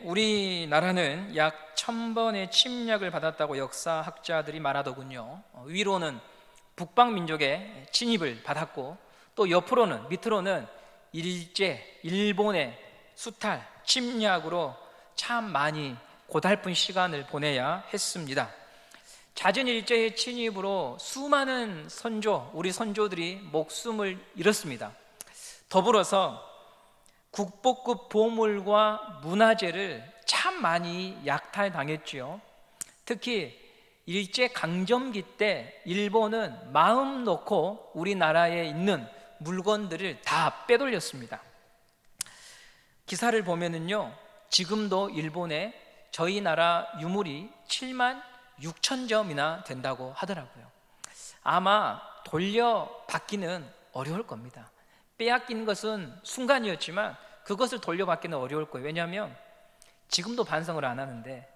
우리나라는 약 1000번의 침략을 받았다고 역사학자들이 말하더군요. 위로는 북방민족의 침입을 받았고, 또 옆으로는, 밑으로는 일본의 수탈, 침략으로 참 많이 고달픈 시간을 보내야 했습니다. 잦은 일제의 침입으로 수많은 우리 선조들이 목숨을 잃었습니다. 더불어서 국보급 보물과 문화재를 참 많이 약탈당했지요. 특히 일제 강점기 때 일본은 마음 놓고 우리나라에 있는 물건들을 다 빼돌렸습니다. 기사를 보면은요, 지금도 일본에 저희 나라 유물이 7만 6천 점이나 된다고 하더라고요. 아마 돌려받기는 어려울 겁니다. 빼앗긴 것은 순간이었지만 그것을 돌려받기는 어려울 거예요. 왜냐하면 지금도 반성을 안 하는데,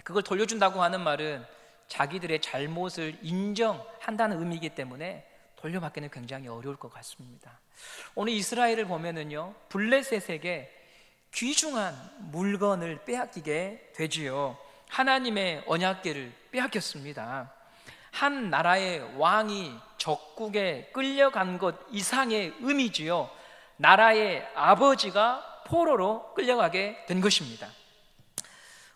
그걸 돌려준다고 하는 말은 자기들의 잘못을 인정한다는 의미이기 때문에 돌려받기는 굉장히 어려울 것 같습니다. 오늘 이스라엘을 보면은요, 블레셋에게 귀중한 물건을 빼앗기게 되지요. 하나님의 언약궤를 빼앗겼습니다. 한 나라의 왕이 적국에 끌려간 것 이상의 의미지요. 나라의 아버지가 포로로 끌려가게 된 것입니다.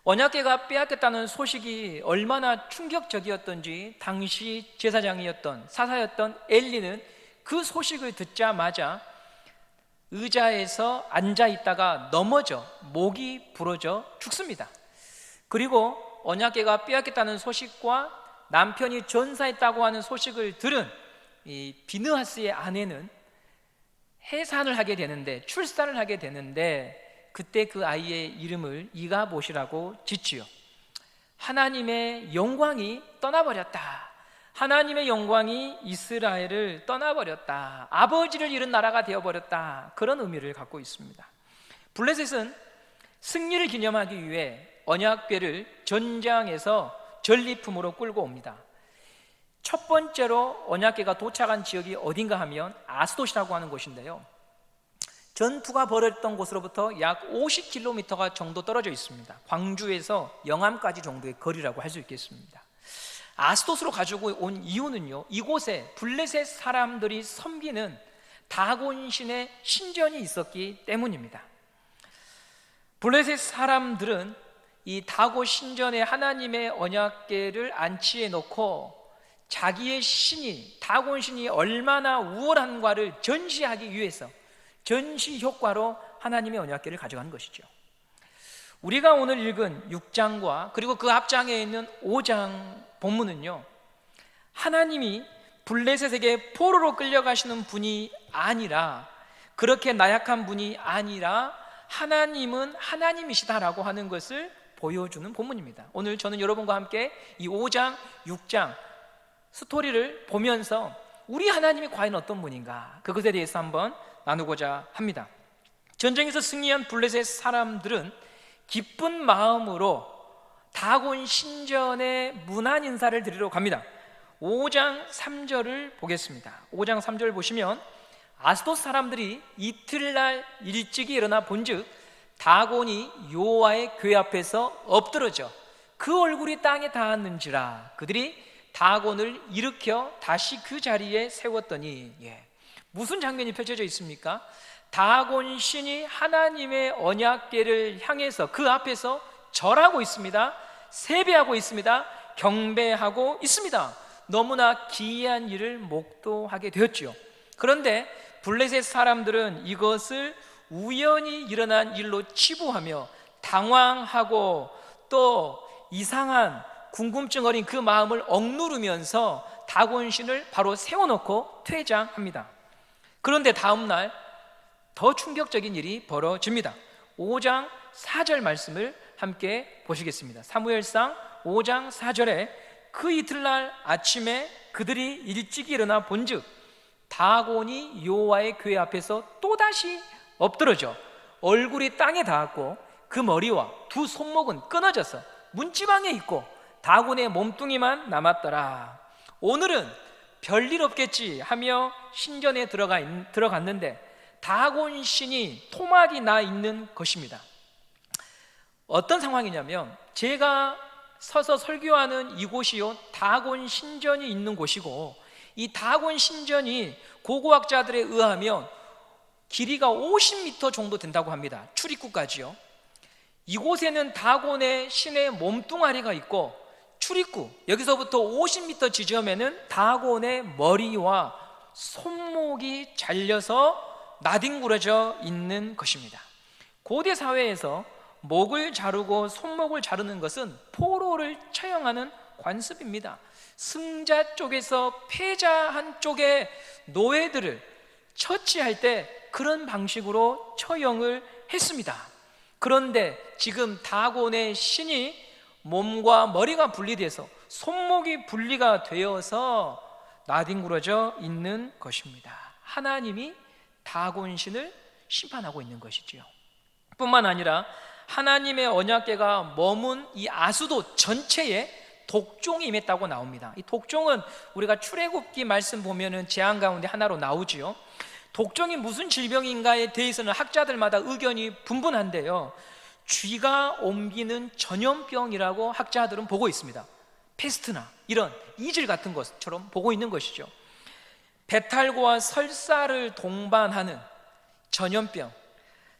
언약궤가 빼앗겼다는 소식이 얼마나 충격적이었던지 당시 제사장이었던 사사였던 엘리는 그 소식을 듣자마자 의자에서 앉아 있다가 넘어져 목이 부러져 죽습니다. 그리고 언약궤가 빼앗겼다는 소식과 남편이 전사했다고 하는 소식을 들은 이 비느하스의 아내는 해산을 하게 되는데, 출산을 하게 되는데, 그때 그 아이의 이름을 이가봇이라고 짓지요. 하나님의 영광이 떠나버렸다. 하나님의 영광이 이스라엘을 떠나버렸다. 아버지를 잃은 나라가 되어버렸다. 그런 의미를 갖고 있습니다. 블레셋은 승리를 기념하기 위해 언약궤를 전장에서 전리품으로 끌고 옵니다. 첫 번째로 언약궤가 도착한 지역이 어딘가 하면 아스돗이라고 하는 곳인데요, 전투가 벌어졌던 곳으로부터 약 50km 정도 떨어져 있습니다. 광주에서 영암까지 정도의 거리라고 할 수 있겠습니다. 아스돗으로 가지고 온 이유는요, 이곳에 블레셋 사람들이 섬기는 다곤신의 신전이 있었기 때문입니다. 블레셋 사람들은 이 다곤 신전에 하나님의 언약궤를 안치해 놓고 자기의 신이, 다곤 신이 얼마나 우월한가를 전시하기 위해서, 전시 효과로 하나님의 언약궤를 가져간 것이죠. 우리가 오늘 읽은 6장과 그리고 그 앞장에 있는 5장 본문은요, 하나님이 블레셋에게 포로로 끌려가시는 분이 아니라, 그렇게 나약한 분이 아니라 하나님은 하나님이시다라고 하는 것을 보여주는 본문입니다. 오늘 저는 여러분과 함께 이 5장, 6장 스토리를 보면서 우리 하나님이 과연 어떤 분인가, 그것에 대해서 한번 나누고자 합니다. 전쟁에서 승리한 블레셋 사람들은 기쁜 마음으로 다곤 신전에 문안 인사를 드리러 갑니다. 5장 3절을 보겠습니다. 5장 3절 보시면, 아스돗 사람들이 이틀날 일찍이 일어나 본즉 다곤이 여호와의 궤 앞에서 엎드러져 그 얼굴이 땅에 닿았는지라 그들이 다곤을 일으켜 다시 그 자리에 세웠더니, 무슨 장면이 펼쳐져 있습니까? 다곤 신이 하나님의 언약궤를 향해서 그 앞에서 절하고 있습니다. 세배하고 있습니다. 경배하고 있습니다. 너무나 기이한 일을 목도하게 되었지요. 그런데 블레셋 사람들은 이것을 우연히 일어난 일로 치부하며 당황하고 또 이상한 궁금증 어린 그 마음을 억누르면서 다곤신을 바로 세워놓고 퇴장합니다. 그런데 다음날 더 충격적인 일이 벌어집니다. 5장 4절 말씀을 함께 보시겠습니다. 사무엘상 5장 4절에 그 이틀날 아침에 그들이 일찍이 일어나 본즉 다곤이 여호와의 궤 앞에서 또다시 엎드러져 얼굴이 땅에 닿았고 그 머리와 두 손목은 끊어져서 문지방에 있고 다곤의 몸뚱이만 남았더라. 오늘은 별일 없겠지 하며 신전에 들어갔는데 다곤 신이 토막이 나 있는 것입니다. 어떤 상황이냐면 제가 서서 설교하는 이곳이요 다곤 신전이 있는 곳이고, 이 다곤 신전이 고고학자들에 의하면 길이가 50m 정도 된다고 합니다. 출입구까지요. 이곳에는 다곤의 신의 몸뚱아리가 있고, 출입구 여기서부터 50m 지점에는 다곤의 머리와 손목이 잘려서 나뒹굴어져 있는 것입니다. 고대 사회에서 목을 자르고 손목을 자르는 것은 포로를 처형하는 관습입니다. 승자 쪽에서 패자 한쪽의 노예들을 처치할 때 그런 방식으로 처형을 했습니다. 그런데 지금 다곤의 신이 몸과 머리가 분리돼서 손목이 분리가 되어서 나뒹굴어져 있는 것입니다. 하나님이 다곤 신을 심판하고 있는 것이지요. 뿐만 아니라 하나님의 언약궤가 머문 이 아수도 전체에 독종이 임했다고 나옵니다. 이 독종은 우리가 출애굽기 말씀 보면은 재앙 가운데 하나로 나오지요. 독종이 무슨 질병인가에 대해서는 학자들마다 의견이 분분한데요, 쥐가 옮기는 전염병이라고 학자들은 보고 있습니다. 페스트나 이런 이질 같은 것처럼 보고 있는 것이죠. 배탈과 설사를 동반하는 전염병,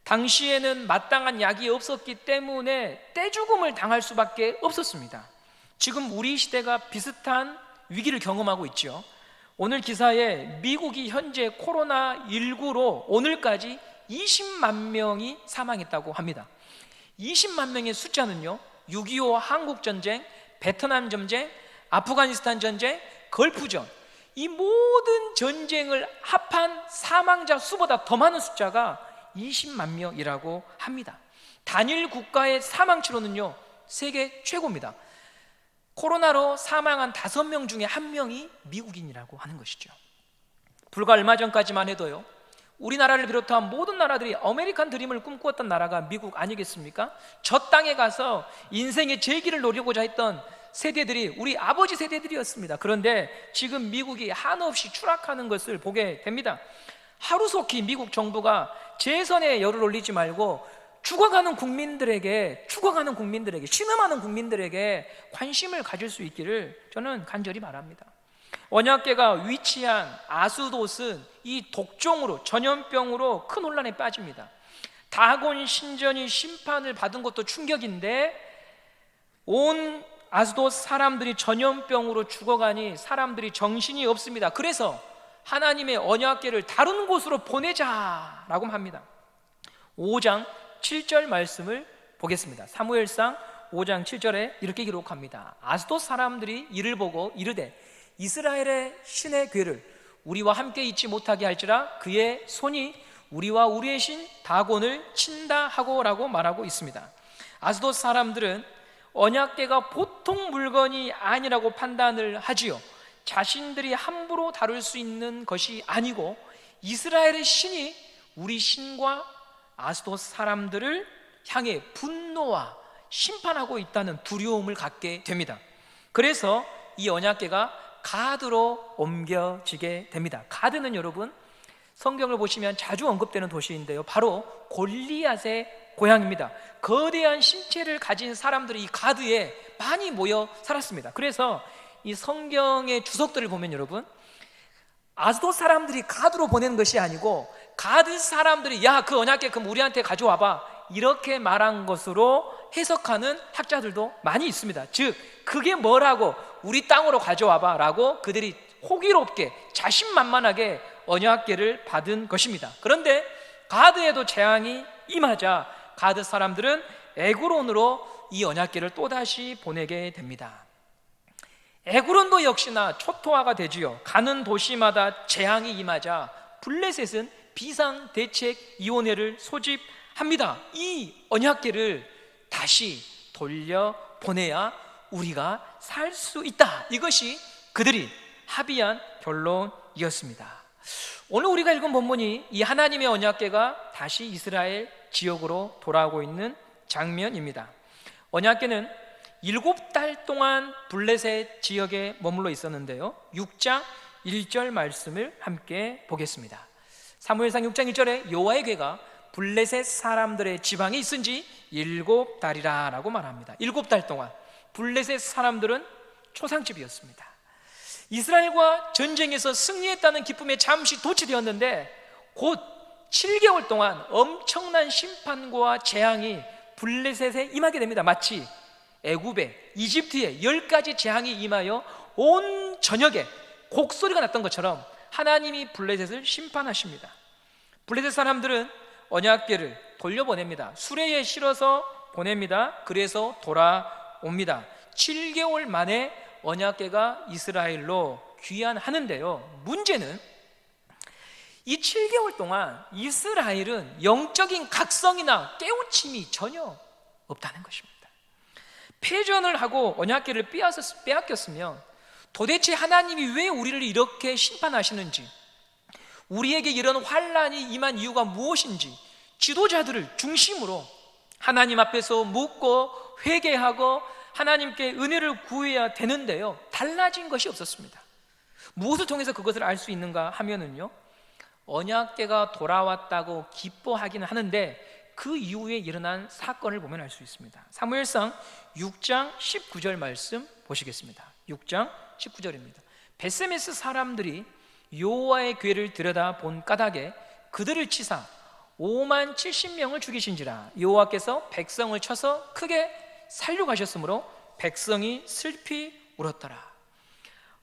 당시에는 마땅한 약이 없었기 때문에 떼죽음을 당할 수밖에 없었습니다. 지금 우리 시대가 비슷한 위기를 경험하고 있죠. 오늘 기사에 미국이 현재 코로나19로 오늘까지 20만 명이 사망했다고 합니다. 20만 명의 숫자는요, 6.25 한국전쟁, 베트남 전쟁, 아프가니스탄 전쟁, 걸프전, 이 모든 전쟁을 합한 사망자 수보다 더 많은 숫자가 20만 명이라고 합니다. 단일 국가의 사망치로는요 세계 최고입니다. 코로나로 사망한 5명 중에 1명이 미국인이라고 하는 것이죠. 불과 얼마 전까지만 해도요, 우리나라를 비롯한 모든 나라들이 아메리칸 드림을 꿈꾸었던 나라가 미국 아니겠습니까? 저 땅에 가서 인생의 재기를 노리고자 했던 세대들이 우리 아버지 세대들이었습니다. 그런데 지금 미국이 한없이 추락하는 것을 보게 됩니다. 하루속히 미국 정부가 재선에 열을 올리지 말고 죽어가는 국민들에게, 신음하는 국민들에게 관심을 가질 수 있기를 저는 간절히 바랍니다. 언약궤가 위치한 아수돗은 이 독종으로, 전염병으로 큰 혼란에 빠집니다. 다곤 신전이 심판을 받은 것도 충격인데, 온 아수돗 사람들이 전염병으로 죽어가니 사람들이 정신이 없습니다. 그래서 하나님의 언약궤를 다른 곳으로 보내자라고 합니다. 5장 7절 말씀을 보겠습니다. 사무엘상 5장 7절에 이렇게 기록합니다. 아스돗 사람들이 이를 보고 이르되 이스라엘의 신의 궤를 우리와 함께 있지 못하게 할지라 그의 손이 우리와 우리의 신 다곤을 친다 하고라고 말하고 있습니다. 아스돗 사람들은 언약궤가 보통 물건이 아니라고 판단을 하지요. 자신들이 함부로 다룰 수 있는 것이 아니고 이스라엘의 신이 우리 신과 아스돗 사람들을 향해 분노와 심판하고 있다는 두려움을 갖게 됩니다. 그래서 이 언약궤가 가드로 옮겨지게 됩니다. 가드는 여러분 성경을 보시면 자주 언급되는 도시인데요, 바로 골리앗의 고향입니다. 거대한 신체를 가진 사람들이 이 가드에 많이 모여 살았습니다. 그래서 이 성경의 주석들을 보면 여러분, 아스돗 사람들이 가드로 보내는 것이 아니고 가드 사람들이 야, 그 언약궤 그럼 우리한테 가져와봐, 이렇게 말한 것으로 해석하는 학자들도 많이 있습니다. 즉 그게 뭐라고 우리 땅으로 가져와봐 라고 그들이 호기롭게 자신만만하게 언약궤를 받은 것입니다. 그런데 가드에도 재앙이 임하자 가드 사람들은 에그론으로 이 언약궤를 또다시 보내게 됩니다. 에그론도 역시나 초토화가 되지요. 가는 도시마다 재앙이 임하자 블레셋은 비상대책위원회를 소집합니다. 이 언약궤를 다시 돌려보내야 우리가 살 수 있다, 이것이 그들이 합의한 결론이었습니다. 오늘 우리가 읽은 본문이 이 하나님의 언약궤가 다시 이스라엘 지역으로 돌아오고 있는 장면입니다. 언약궤는 7달 동안 블레셋 지역에 머물러 있었는데요, 6장 1절 말씀을 함께 보겠습니다. 사무엘상 6장 1절에 여호와의 궤가 블레셋 사람들의 지방에 있은지 7달이라 라고 말합니다. 7달 동안 블레셋 사람들은 초상집이었습니다. 이스라엘과 전쟁에서 승리했다는 기쁨에 잠시 도취되었는데 곧 7개월 동안 엄청난 심판과 재앙이 블레셋에 임하게 됩니다. 마치 애굽에, 이집트에 10가지 재앙이 임하여 온 전역에 곡소리가 났던 것처럼 하나님이 블레셋을 심판하십니다. 블레셋 사람들은 언약궤를 돌려보냅니다. 수레에 실어서 보냅니다. 그래서 돌아옵니다. 7개월 만에 언약궤가 이스라엘로 귀환하는데요, 문제는 이 7개월 동안 이스라엘은 영적인 각성이나 깨우침이 전혀 없다는 것입니다. 패전을 하고 언약궤를 빼앗겼으면 도대체 하나님이 왜 우리를 이렇게 심판하시는지, 우리에게 이런 환난이 임한 이유가 무엇인지 지도자들을 중심으로 하나님 앞에서 묻고 회개하고 하나님께 은혜를 구해야 되는데요, 달라진 것이 없었습니다. 무엇을 통해서 그것을 알 수 있는가 하면은요, 언약궤가 돌아왔다고 기뻐하기는 하는데 그 이후에 일어난 사건을 보면 알 수 있습니다. 사무엘상 6장 19절 말씀 보시겠습니다. 6장 19절입니다. 베세메스 사람들이 여호와의 궤를 들여다 본 까닭에 그들을 치사 5만 70명을 죽이신지라. 여호와께서 백성을 쳐서 크게 살려가셨으므로 백성이 슬피 울었더라.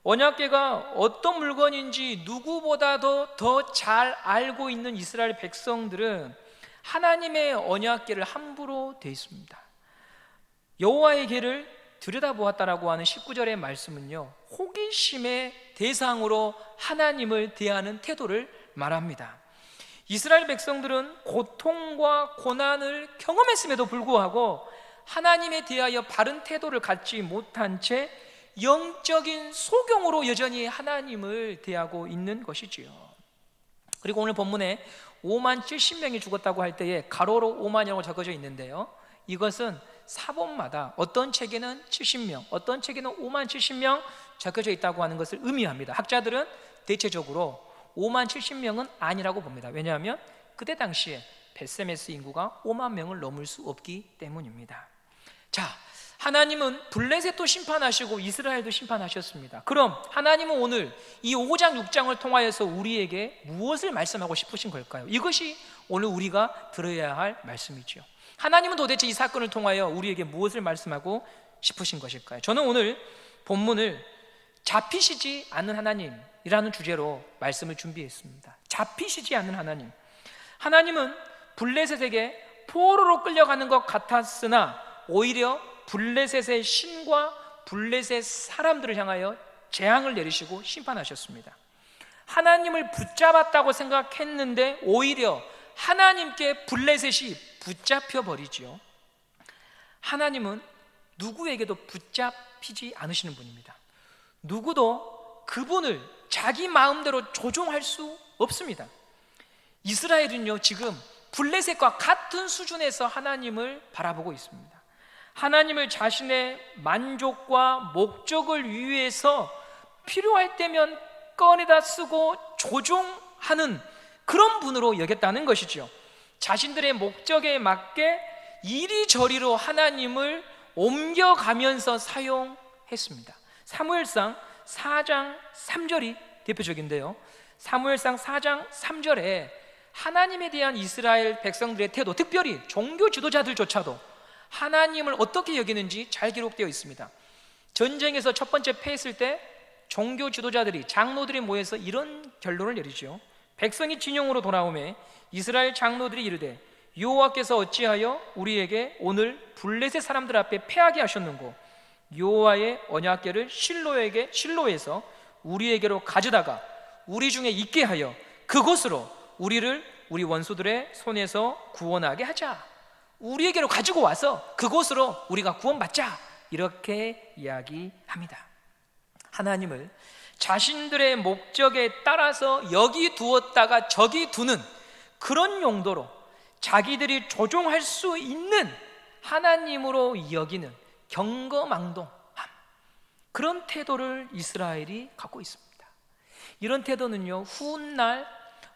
언약궤가 어떤 물건인지 누구보다도 더 잘 알고 있는 이스라엘 백성들은 하나님의 언약궤를 함부로 대했습니다. 여호와의 궤를 들여다보았다라고 하는 19절의 말씀은요, 호기심의 대상으로 하나님을 대하는 태도를 말합니다. 이스라엘 백성들은 고통과 고난을 경험했음에도 불구하고 하나님에 대하여 바른 태도를 갖지 못한 채 영적인 소경으로 여전히 하나님을 대하고 있는 것이지요. 그리고 오늘 본문에 5만 70명이 죽었다고 할 때에 가로로 5만이라고 적어져 있는데요, 이것은 사본마다 어떤 책에는 70명, 어떤 책에는 5만 70명 적혀져 있다고 하는 것을 의미합니다. 학자들은 대체적으로 5만 70명은 아니라고 봅니다. 왜냐하면 그때 당시에 베세메스 인구가 5만 명을 넘을 수 없기 때문입니다. 자, 하나님은 블레셋도 심판하시고 이스라엘도 심판하셨습니다. 그럼 하나님은 오늘 이 5장 6장을 통하여서 우리에게 무엇을 말씀하고 싶으신 걸까요? 이것이 오늘 우리가 들어야 할 말씀이죠. 하나님은 도대체 이 사건을 통하여 우리에게 무엇을 말씀하고 싶으신 것일까요? 저는 오늘 본문을 잡히시지 않는 하나님이라는 주제로 말씀을 준비했습니다. 잡히시지 않는 하나님. 하나님은 블레셋에게 포로로 끌려가는 것 같았으나 오히려 블레셋의 신과 블레셋 사람들을 향하여 재앙을 내리시고 심판하셨습니다. 하나님을 붙잡았다고 생각했는데 오히려 하나님께 블레셋이 붙잡혀 버리지요. 하나님은 누구에게도 붙잡히지 않으시는 분입니다. 누구도 그분을 자기 마음대로 조종할 수 없습니다. 이스라엘은요, 지금 블레셋과 같은 수준에서 하나님을 바라보고 있습니다. 하나님을 자신의 만족과 목적을 위해서 필요할 때면 꺼내다 쓰고 조종하는 그런 분으로 여겼다는 것이죠. 자신들의 목적에 맞게 이리저리로 하나님을 옮겨가면서 사용했습니다. 사무엘상 4장 3절이 대표적인데요, 사무엘상 4장 3절에 하나님에 대한 이스라엘 백성들의 태도, 특별히 종교 지도자들조차도 하나님을 어떻게 여기는지 잘 기록되어 있습니다. 전쟁에서 첫 번째 패했을 때 종교 지도자들이, 장로들이 모여서 이런 결론을 내리죠. 백성이 진영으로 돌아오매 이스라엘 장로들이 이르되 여호와께서 어찌하여 우리에게 오늘 블레셋 사람들 앞에 패하게 하셨는고 여호와의 언약궤를 실로에서 우리에게로 가져다가 우리 중에 있게 하여 그곳으로 우리를 우리 원수들의 손에서 구원하게 하자. 우리에게로 가지고 와서 그곳으로 우리가 구원받자, 이렇게 이야기합니다. 하나님을 자신들의 목적에 따라서 여기 두었다가 저기 두는 그런 용도로 자기들이 조종할 수 있는 하나님으로 여기는 경거망동함, 그런 태도를 이스라엘이 갖고 있습니다. 이런 태도는요, 훗날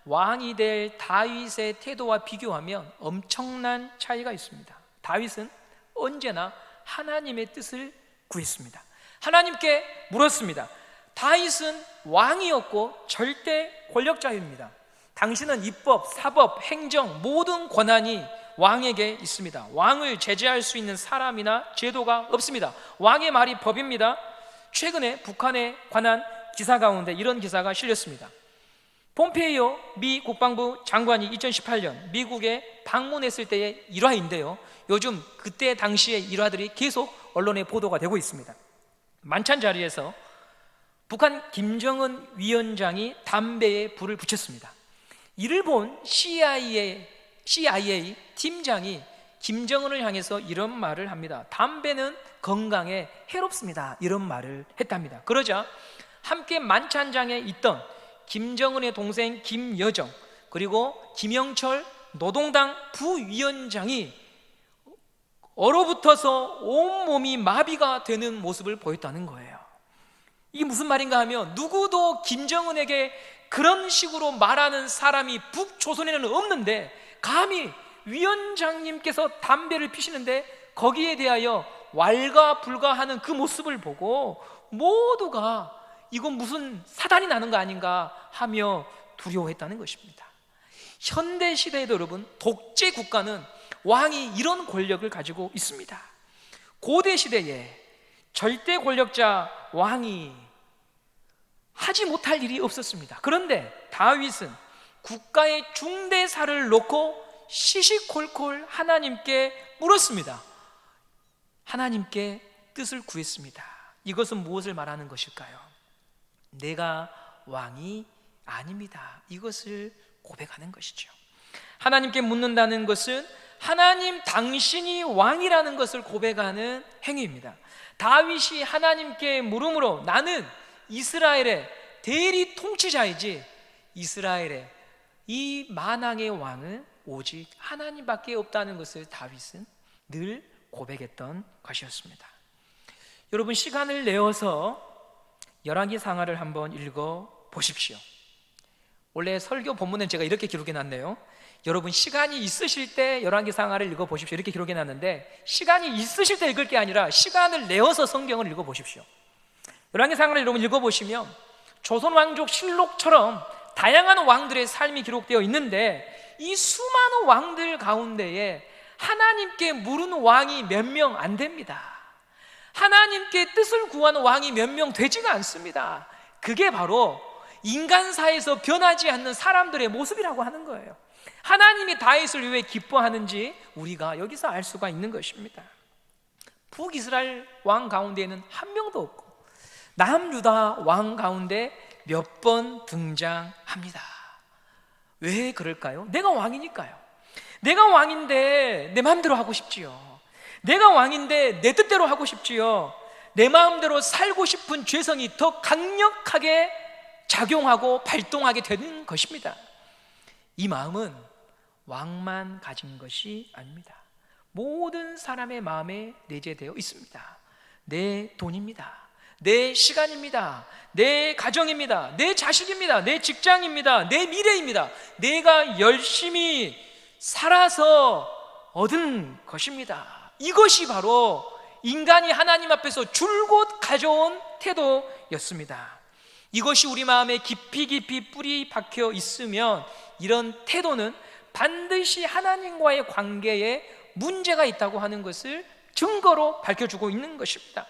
왕이 될 다윗의 태도와 비교하면 엄청난 차이가 있습니다. 다윗은 언제나 하나님의 뜻을 구했습니다. 하나님께 물었습니다. 다윗은 왕이었고 절대 권력자입니다. 당신은 입법, 사법, 행정 모든 권한이 왕에게 있습니다. 왕을 제재할 수 있는 사람이나 제도가 없습니다. 왕의 말이 법입니다. 최근에 북한에 관한 기사 가운데 이런 기사가 실렸습니다. 폼페이오 미 국방부 장관이 2018년 미국에 방문했을 때의 일화인데요, 요즘 그때 당시의 일화들이 계속 언론에 보도가 되고 있습니다. 만찬 자리에서 북한 김정은 위원장이 담배에 불을 붙였습니다. 이를 본 CIA 팀장이 김정은을 향해서 이런 말을 합니다. 담배는 건강에 해롭습니다. 이런 말을 했답니다. 그러자 함께 만찬장에 있던 김정은의 동생 김여정, 그리고 김영철 노동당 부위원장이 얼어붙어서 온몸이 마비가 되는 모습을 보였다는 거예요. 이게 무슨 말인가 하면, 누구도 김정은에게 그런 식으로 말하는 사람이 북조선에는 없는데 감히 위원장님께서 담배를 피시는데 거기에 대하여 왈가불가하는 그 모습을 보고 모두가 이건 무슨 사단이 나는 거 아닌가 하며 두려워했다는 것입니다. 현대 시대에도 여러분, 독재 국가는 왕이 이런 권력을 가지고 있습니다. 고대 시대에 절대 권력자 왕이 하지 못할 일이 없었습니다. 그런데 다윗은 국가의 중대사를 놓고 시시콜콜 하나님께 물었습니다. 하나님께 뜻을 구했습니다. 이것은 무엇을 말하는 것일까요? 내가 왕이 아닙니다. 이것을 고백하는 것이죠. 하나님께 묻는다는 것은 하나님 당신이 왕이라는 것을 고백하는 행위입니다. 다윗이 하나님께 물음으로 나는 이스라엘의 대리 통치자이지 이스라엘의 이 만왕의 왕은 오직 하나님밖에 없다는 것을 다윗은 늘 고백했던 것이었습니다. 여러분, 시간을 내어서 열왕기상하를 한번 읽어 보십시오. 원래 설교 본문은 제가 이렇게 기록해 놨네요. 여러분, 시간이 있으실 때 열왕기상하를 읽어 보십시오. 이렇게 기록해 놨는데, 시간이 있으실 때 읽을 게 아니라 시간을 내어서 성경을 읽어 보십시오. 열왕기상하를 여러분 읽어 보시면 조선 왕족 실록처럼 다양한 왕들의 삶이 기록되어 있는데, 이 수많은 왕들 가운데에 하나님께 물은 왕이 몇 명 안 됩니다. 하나님께 뜻을 구하는 왕이 몇 명 되지가 않습니다. 그게 바로 인간사에서 변하지 않는 사람들의 모습이라고 하는 거예요. 하나님이 다윗을 왜 기뻐하는지 우리가 여기서 알 수가 있는 것입니다. 북이스라엘 왕 가운데에는 한 명도 없고 남유다 왕 가운데 몇 번 등장합니다. 왜 그럴까요? 내가 왕이니까요. 내가 왕인데 내 마음대로 하고 싶지요. 내가 왕인데 내 뜻대로 하고 싶지요. 내 마음대로 살고 싶은 죄성이 더 강력하게 작용하고 발동하게 되는 것입니다. 이 마음은 왕만 가진 것이 아닙니다. 모든 사람의 마음에 내재되어 있습니다. 내 돈입니다. 내 시간입니다. 내 가정입니다. 내 자식입니다. 내 직장입니다. 내 미래입니다. 내가 열심히 살아서 얻은 것입니다. 이것이 바로 인간이 하나님 앞에서 줄곧 가져온 태도였습니다. 이것이 우리 마음에 깊이 뿌리 박혀 있으면 이런 태도는 반드시 하나님과의 관계에 문제가 있다고 하는 것을 증거로 밝혀주고 있는 것입니다.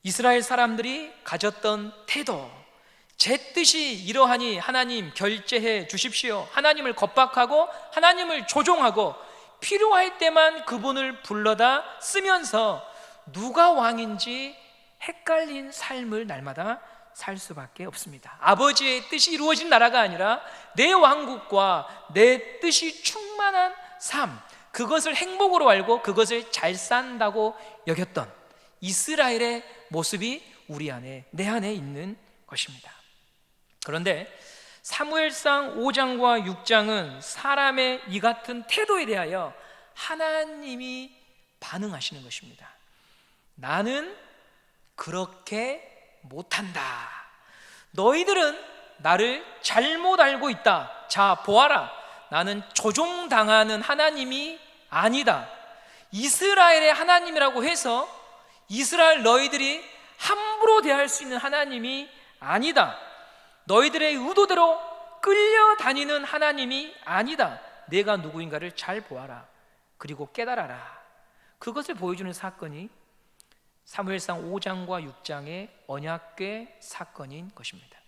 이스라엘 사람들이 가졌던 태도, 제 뜻이 이러하니 하나님 결제해 주십시오. 하나님을 겁박하고 하나님을 조종하고 필요할 때만 그분을 불러다 쓰면서 누가 왕인지 헷갈린 삶을 날마다 살 수밖에 없습니다. 아버지의 뜻이 이루어진 나라가 아니라 내 왕국과 내 뜻이 충만한 삶, 그것을 행복으로 알고 그것을 잘 산다고 여겼던 이스라엘의 모습이 우리 안에, 내 안에 있는 것입니다. 그런데 사무엘상 5장과 6장은 사람의 이 같은 태도에 대하여 하나님이 반응하시는 것입니다. 나는 그렇게 못한다. 너희들은 나를 잘못 알고 있다. 자, 보아라. 나는 조종당하는 하나님이 아니다. 이스라엘의 하나님이라고 해서 이스라엘 너희들이 함부로 대할 수 있는 하나님이 아니다. 너희들의 의도대로 끌려다니는 하나님이 아니다. 내가 누구인가를 잘 보아라. 그리고 깨달아라. 그것을 보여주는 사건이 사무엘상 5장과 6장의 언약궤 사건인 것입니다.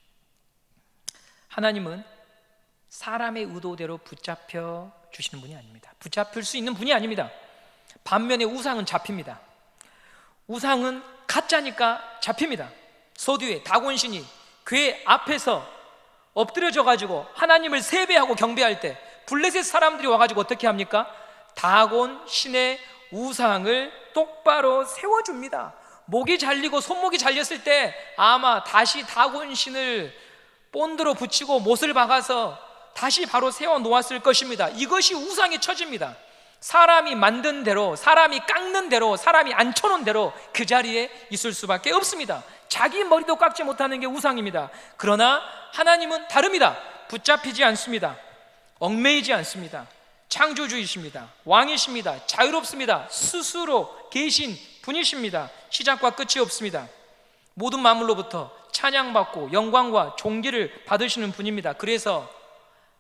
하나님은 사람의 의도대로 붙잡혀 주시는 분이 아닙니다. 붙잡힐 수 있는 분이 아닙니다. 반면에 우상은 잡힙니다. 우상은 가짜니까 잡힙니다. 서두에 다곤신이 궤 앞에서 엎드려져 가지고 하나님을 세배하고 경배할 때 블레셋 사람들이 와가지고 어떻게 합니까? 다곤 신의 우상을 똑바로 세워줍니다. 목이 잘리고 손목이 잘렸을 때 아마 다시 다곤 신을 본드로 붙이고 못을 박아서 다시 바로 세워 놓았을 것입니다. 이것이 우상의 처지입니다. 사람이 만든 대로, 사람이 깎는 대로, 사람이 앉혀놓은 대로 그 자리에 있을 수밖에 없습니다. 자기 머리도 깎지 못하는 게 우상입니다. 그러나 하나님은 다릅니다. 붙잡히지 않습니다. 얽매이지 않습니다. 창조주이십니다. 왕이십니다. 자유롭습니다. 스스로 계신 분이십니다. 시작과 끝이 없습니다. 모든 만물로부터 찬양받고 영광과 존귀를 받으시는 분입니다. 그래서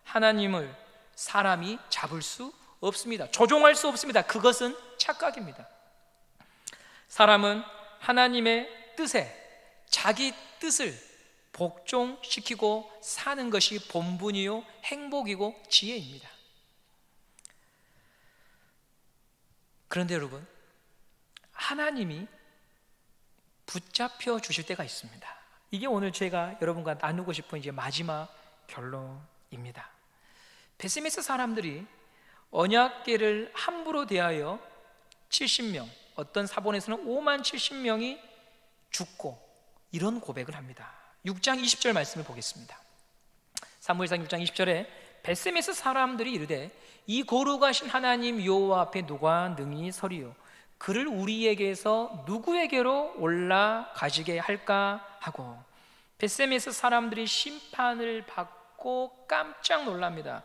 하나님을 사람이 잡을 수 없습니다. 조종할 수 없습니다. 그것은 착각입니다. 사람은 하나님의 뜻에 자기 뜻을 복종시키고 사는 것이 본분이요 행복이고 지혜입니다. 그런데 여러분, 하나님이 붙잡혀 주실 때가 있습니다. 이게 오늘 제가 여러분과 나누고 싶은 이제 마지막 결론입니다. 베스메스 사람들이 언약궤를 함부로 대하여 70명, 어떤 사본에서는 5만 70명이 죽고 이런 고백을 합니다. 6장 20절 말씀을 보겠습니다. 사무엘상 6장 20절에 베스메스 사람들이 이르되 이 거룩하신 하나님 여호와 앞에 누가 능히 서리요 그를 우리에게서 누구에게로 올라가지게 할까 하고, 베스메스 사람들이 심판을 받고 깜짝 놀랍니다.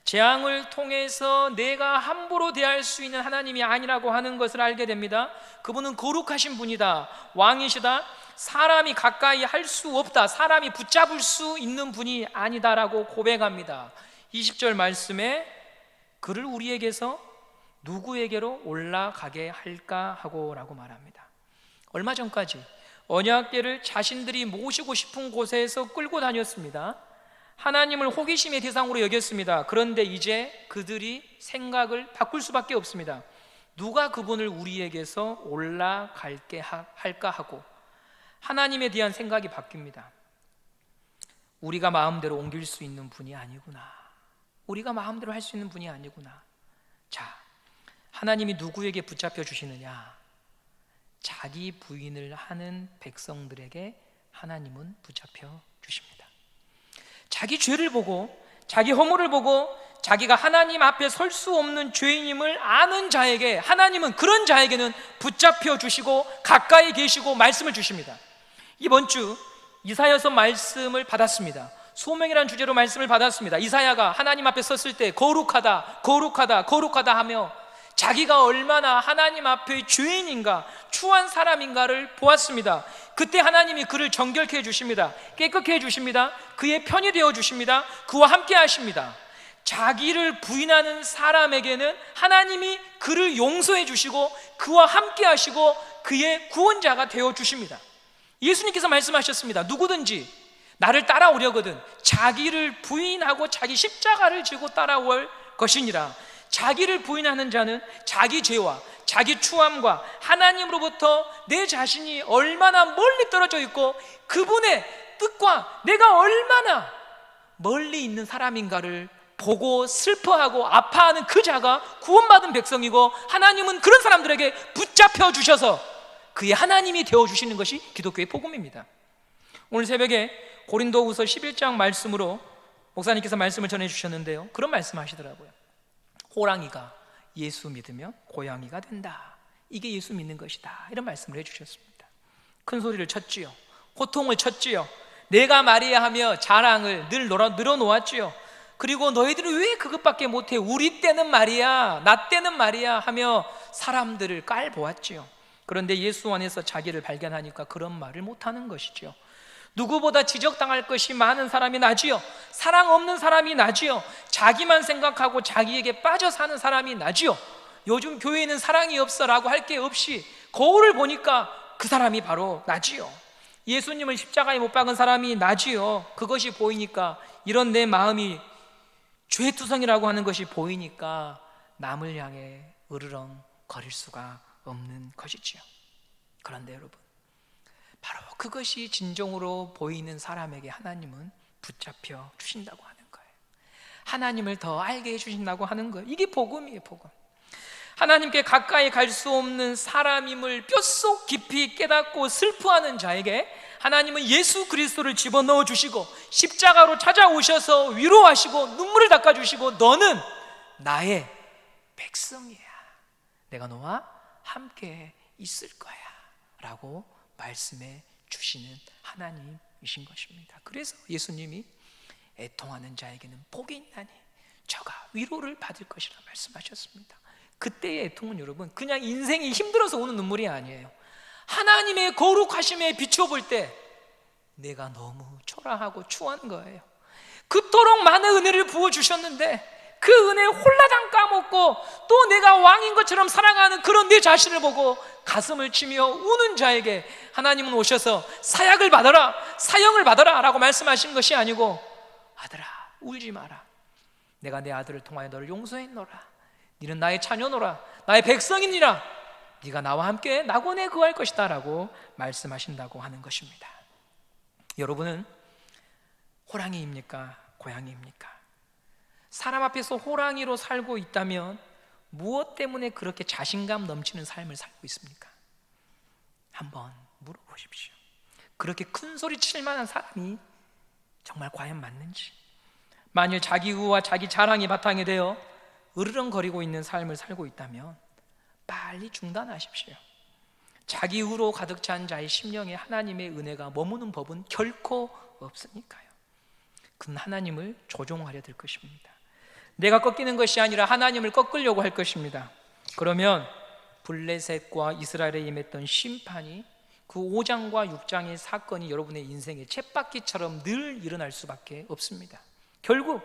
재앙을 통해서 내가 함부로 대할 수 있는 하나님이 아니라고 하는 것을 알게 됩니다. 그분은 거룩하신 분이다, 왕이시다, 사람이 가까이 할 수 없다, 사람이 붙잡을 수 있는 분이 아니다라고 고백합니다. 20절 말씀에 그를 우리에게서 누구에게로 올라가게 할까 하고 라고 말합니다. 얼마 전까지 언약궤를 자신들이 모시고 싶은 곳에서 끌고 다녔습니다. 하나님을 호기심의 대상으로 여겼습니다. 그런데 이제 그들이 생각을 바꿀 수밖에 없습니다. 누가 그분을 우리에게서 올라갈게 할까 하고 하나님에 대한 생각이 바뀝니다. 우리가 마음대로 옮길 수 있는 분이 아니구나, 우리가 마음대로 할 수 있는 분이 아니구나. 자, 하나님이 누구에게 붙잡혀 주시느냐? 자기 부인을 하는 백성들에게 하나님은 붙잡혀 주십니다. 자기 죄를 보고, 자기 허물을 보고, 자기가 하나님 앞에 설 수 없는 죄인임을 아는 자에게 하나님은 그런 자에게는 붙잡혀 주시고 가까이 계시고 말씀을 주십니다. 이번 주 이사야서 말씀을 받았습니다. 소명이라는 주제로 말씀을 받았습니다. 이사야가 하나님 앞에 섰을 때 거룩하다, 거룩하다, 거룩하다 하며 자기가 얼마나 하나님 앞에 죄인인가, 추한 사람인가를 보았습니다. 그때 하나님이 그를 정결케 해주십니다. 깨끗게 해주십니다. 그의 편이 되어주십니다. 그와 함께 하십니다. 자기를 부인하는 사람에게는 하나님이 그를 용서해 주시고 그와 함께 하시고 그의 구원자가 되어주십니다. 예수님께서 말씀하셨습니다. 누구든지 나를 따라오려거든 자기를 부인하고 자기 십자가를 지고 따라올 것이니라. 자기를 부인하는 자는 자기 죄와 자기 추함과 하나님으로부터 내 자신이 얼마나 멀리 떨어져 있고 그분의 뜻과 내가 얼마나 멀리 있는 사람인가를 보고 슬퍼하고 아파하는 그 자가 구원받은 백성이고, 하나님은 그런 사람들에게 붙잡혀 주셔서 그의 하나님이 되어주시는 것이 기독교의 복음입니다. 오늘 새벽에 고린도후서 11장 말씀으로 목사님께서 말씀을 전해주셨는데요, 그런 말씀 하시더라고요. 호랑이가 예수 믿으면 고양이가 된다, 이게 예수 믿는 것이다, 이런 말씀을 해주셨습니다. 큰 소리를 쳤지요. 호통을 쳤지요. 내가 말이야 하며 자랑을 늘 늘어놓았지요. 그리고 너희들은 왜 그것밖에 못해, 우리 때는 말이야, 나 때는 말이야 하며 사람들을 깔보았지요. 그런데 예수 안에서 자기를 발견하니까 그런 말을 못하는 것이죠. 누구보다 지적당할 것이 많은 사람이 나지요. 사랑 없는 사람이 나지요. 자기만 생각하고 자기에게 빠져 사는 사람이 나지요. 요즘 교회에는 사랑이 없어라고 할 게 없이 거울을 보니까 그 사람이 바로 나지요. 예수님을 십자가에 못 박은 사람이 나지요. 그것이 보이니까, 이런 내 마음이 죄투성이라고 하는 것이 보이니까 남을 향해 으르렁 거릴 수가 없는 것이지요. 그런데 여러분, 바로 그것이 진정으로 보이는 사람에게 하나님은 붙잡혀 주신다고 하는 거예요. 하나님을 더 알게 해주신다고 하는 거예요. 이게 복음이에요, 복음. 하나님께 가까이 갈 수 없는 사람임을 뼛속 깊이 깨닫고 슬퍼하는 자에게 하나님은 예수 그리스도를 집어넣어 주시고 십자가로 찾아오셔서 위로하시고 눈물을 닦아주시고, 너는 나의 백성이야, 내가 너와 함께 있을 거야 라고 말씀해 주시는 하나님이신 것입니다. 그래서 예수님이 애통하는 자에게는 복이 있나니 저가 위로를 받을 것이라 말씀하셨습니다. 그때의 애통은 여러분, 그냥 인생이 힘들어서 오는 눈물이 아니에요. 하나님의 거룩하심에 비춰볼 때 내가 너무 초라하고 추한 거예요. 그토록 많은 은혜를 부어주셨는데 그 은혜 홀라당 까먹고 또 내가 왕인 것처럼 살아가는 그런 내 자신을 보고 가슴을 치며 우는 자에게 하나님은 오셔서 사약을 받아라, 사형을 받아라 라고 말씀하신 것이 아니고, 아들아 울지 마라, 내가 내 아들을 통하여 너를 용서했노라, 너는 나의 자녀노라, 나의 백성이니라, 네가 나와 함께 낙원에 거할 것이다 라고 말씀하신다고 하는 것입니다. 여러분은 호랑이입니까? 고양이입니까? 사람 앞에서 호랑이로 살고 있다면 무엇 때문에 그렇게 자신감 넘치는 삶을 살고 있습니까? 한번 물어보십시오. 그렇게 큰 소리 칠 만한 사람이 정말 과연 맞는지. 만일 자기 의와 자기 자랑이 바탕이 되어 으르렁거리고 있는 삶을 살고 있다면 빨리 중단하십시오. 자기 의로 가득 찬 자의 심령에 하나님의 은혜가 머무는 법은 결코 없으니까요. 그는 하나님을 조종하려 들 것입니다. 내가 꺾이는 것이 아니라 하나님을 꺾으려고 할 것입니다. 그러면 블레셋과 이스라엘에 임했던 심판이, 그 5장과 6장의 사건이 여러분의 인생의 쳇바퀴처럼 늘 일어날 수밖에 없습니다. 결국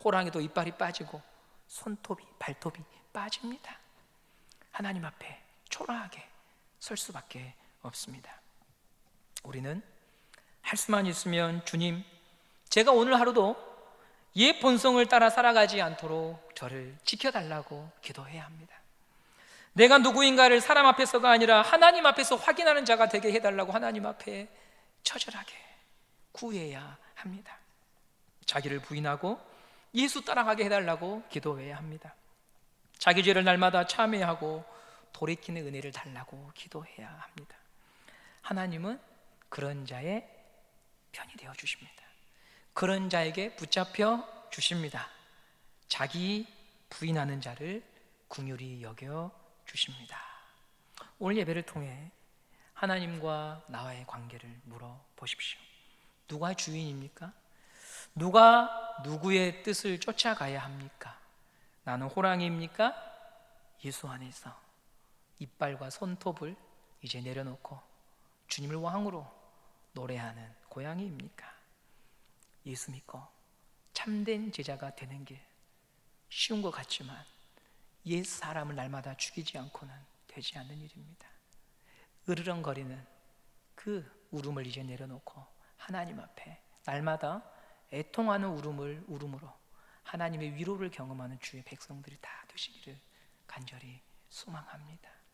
호랑이도 이빨이 빠지고 손톱이, 발톱이 빠집니다. 하나님 앞에 초라하게 설 수밖에 없습니다. 우리는 할 수만 있으면 주님, 제가 오늘 하루도 옛 본성을 따라 살아가지 않도록 저를 지켜달라고 기도해야 합니다. 내가 누구인가를 사람 앞에서가 아니라 하나님 앞에서 확인하는 자가 되게 해달라고 하나님 앞에 처절하게 구해야 합니다. 자기를 부인하고 예수 따라가게 해달라고 기도해야 합니다. 자기 죄를 날마다 참회하고 돌이키는 은혜를 달라고 기도해야 합니다. 하나님은 그런 자의 편이 되어 주십니다. 그런 자에게 붙잡혀 주십니다. 자기 부인하는 자를 긍휼히 여겨 주십니다. 오늘 예배를 통해 하나님과 나와의 관계를 물어보십시오. 누가 주인입니까? 누가 누구의 뜻을 쫓아가야 합니까? 나는 호랑이입니까? 예수 안에서 이빨과 손톱을 이제 내려놓고 주님을 왕으로 노래하는 고양이입니까? 예수 믿고 참된 제자가 되는 게 쉬운 것 같지만 옛 사람을 날마다 죽이지 않고는 되지 않는 일입니다. 으르렁거리는 그 울음을 이제 내려놓고 하나님 앞에 날마다 애통하는 울음으로 하나님의 위로를 경험하는 주의 백성들이 다 되시기를 간절히 소망합니다.